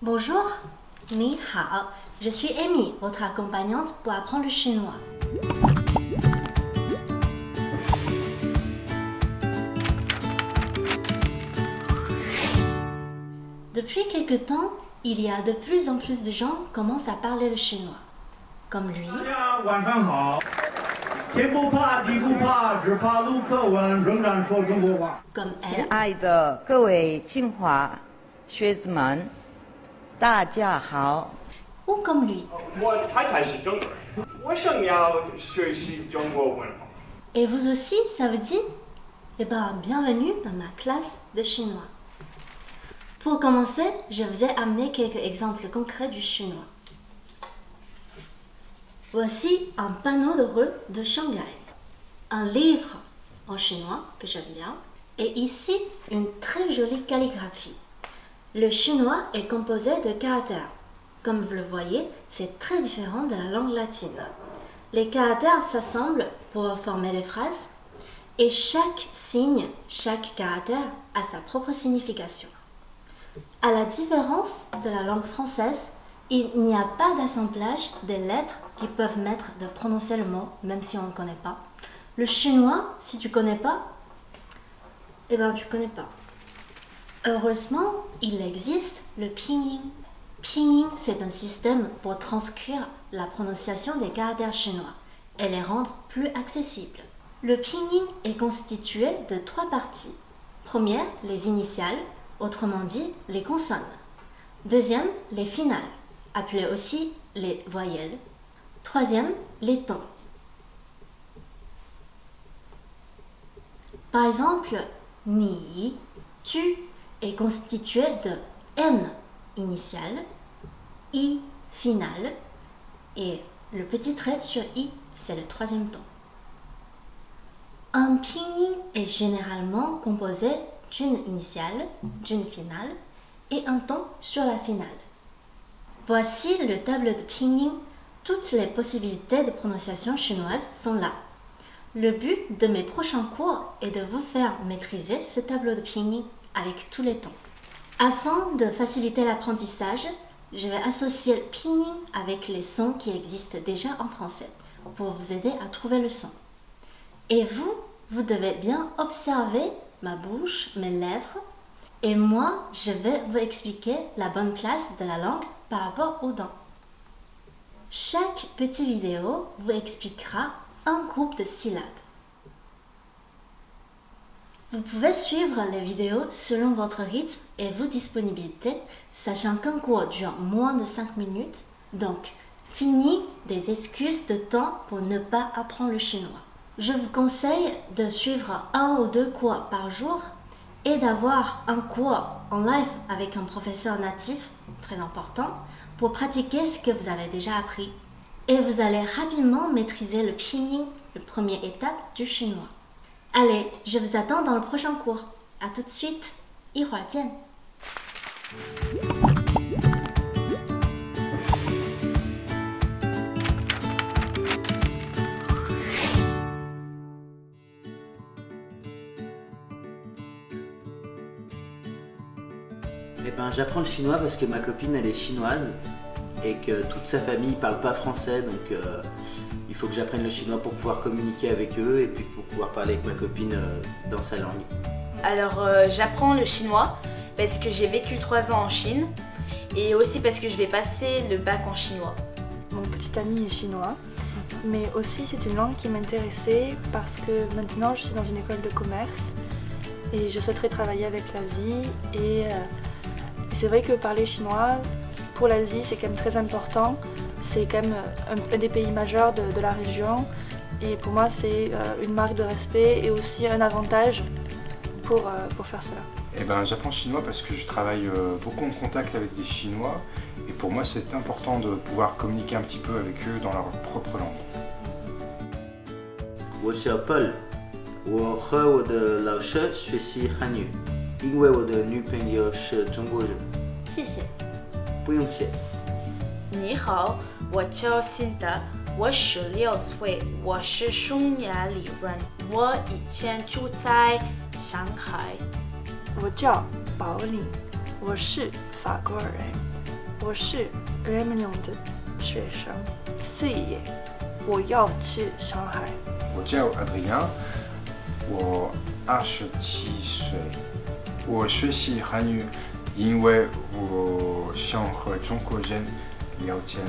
Bonjour, ni hao. Je suis Amy, votre accompagnante pour apprendre le chinois. Depuis quelque temps, il y a de plus en plus de gens qui commencent à parler le chinois. Comme lui. Comme elle. 亲爱的各位清华学子们，大家好。 Ou comme lui. 我太太是中国人，我想要学习中国文化。 Et vous aussi, ça vous dit? Eh bien, bienvenue dans ma classe de chinois. Pour commencer, je vous ai amené quelques exemples concrets du chinois. Voici un panneau de rue de Shanghai, un livre en chinois que j'aime bien, et ici une très jolie calligraphie. Le chinois est composé de caractères. Comme vous le voyez, c'est très différent de la langue latine. Les caractères s'assemblent pour former des phrases et chaque signe, chaque caractère a sa propre signification. À la différence de la langue française, il n'y a pas d'assemblage des lettres qui peuvent permettre de prononcer le mot même si on ne connaît pas. Le chinois, si tu ne connais pas, eh bien tu ne connais pas. Heureusement, il existe le pinyin. Pinyin, c'est un système pour transcrire la prononciation des caractères chinois et les rendre plus accessibles. Le pinyin est constitué de 3 parties. Première, les initiales, autrement dit les consonnes. Deuxième, les finales, appelées aussi les voyelles. Troisième, les tons. Par exemple, ni, tu est constitué de n initiale, i finale et le petit trait sur i, c'est le 3e ton. Un pinyin est généralement composé d'une initiale, d'une finale et un ton sur la finale. Voici le tableau de pinyin. Toutes les possibilités de prononciation chinoise sont là. Le but de mes prochains cours est de vous faire maîtriser ce tableau de pinyin avec tous les tons. Afin de faciliter l'apprentissage, je vais associer le pinyin avec les sons qui existent déjà en français pour vous aider à trouver le son. Et vous devez bien observer ma bouche, mes lèvres, et moi, je vais vous expliquer la bonne place de la langue par rapport aux dents. Chaque petite vidéo vous expliquera un groupe de syllabes. Vous pouvez suivre les vidéos selon votre rythme et vos disponibilités, sachant qu'un cours dure moins de 5 minutes, donc fini des excuses de temps pour ne pas apprendre le chinois. Je vous conseille de suivre 1 ou 2 cours par jour et d'avoir un cours en live avec un professeur natif, très important, pour pratiquer ce que vous avez déjà appris. Et vous allez rapidement maîtriser le pinyin, la première étape du chinois. Allez, je vous attends dans le prochain cours. À tout de suite. 一会儿见. Eh ben, j'apprends le chinois parce que ma copine elle est chinoise et que toute sa famille ne parle pas français, donc il faut que j'apprenne le chinois pour pouvoir communiquer avec eux et puis pour pouvoir parler avec ma copine dans sa langue. Alors j'apprends le chinois parce que j'ai vécu 3 ans en Chine et aussi parce que je vais passer le bac en chinois. Mon petit ami est chinois, mais aussi c'est une langue qui m'intéressait parce que maintenant je suis dans une école de commerce et je souhaiterais travailler avec l'Asie et c'est vrai que parler chinois pour l'Asie c'est quand même très important, c'est quand même un des pays majeurs de la région et pour moi c'est une marque de respect et aussi un avantage pour faire cela. Eh ben, j'apprends le chinois parce que je travaille beaucoup en contact avec des Chinois et pour moi c'est important de pouvoir communiquer un petit peu avec eux dans leur propre langue. 我叫 Paul， 我和我的老师学习汉语，因为我的女朋友是中国人。谢谢。不用谢。你好，我叫辛德，我16岁，我是匈牙利人，我以前住在上海。我叫保里，我是法国人，我是2年的学生，4月我要去上海。我叫 Adrien， 我27岁。我学习韩语，因为我想和中国人聊天。